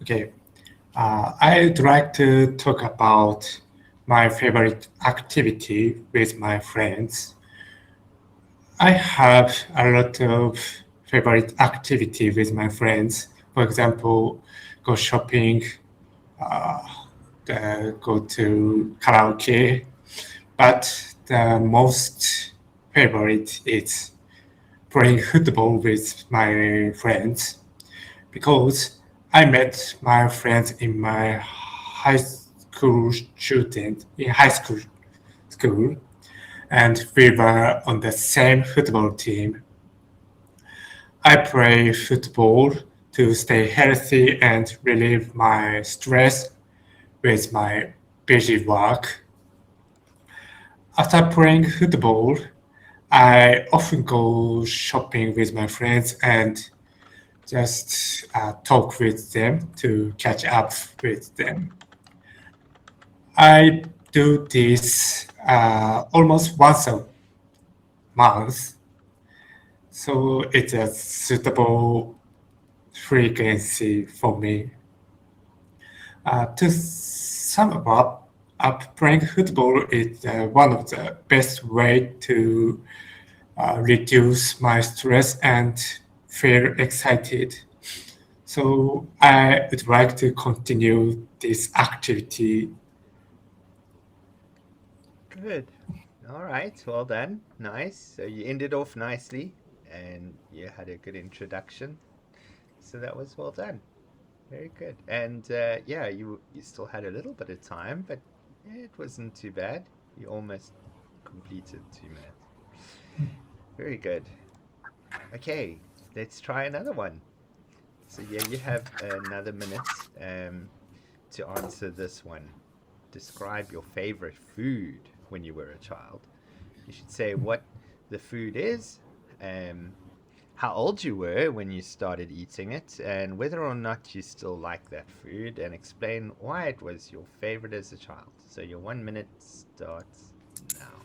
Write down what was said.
Okay. I'd like to talk about my favorite activity with my friends. I have a lot of favorite activity with my friends. For example, go shopping, uh, go to karaoke. But the most favorite is playing football with my friends because I met my friends in my high school, and we were on the same football team. I play football to stay healthy and relieve my stress with my busy work. After playing football, I often go shopping with my friends and just talk with them to catch up with them. I do this almost once a month, so it's a suitable frequency for me. To sum up, playing football is one of the best way to reduce my stress and feel excited. So I would like to continue this activity. Good. All right. Well done. Nice. So you ended off nicely and you had a good introduction. So that was well done. Very good. And yeah, you still had a little bit of time, but it wasn't too bad. You almost completed 2 minutes. Very good. Okay, let's try another one. So yeah, you have another minute to answer this one. Describe your favorite food when you were a child. You should say what the food is, um, how old you were when you started eating it, and whether or not you still like that food, and explain why it was your favorite as a child. So your 1 minute starts now.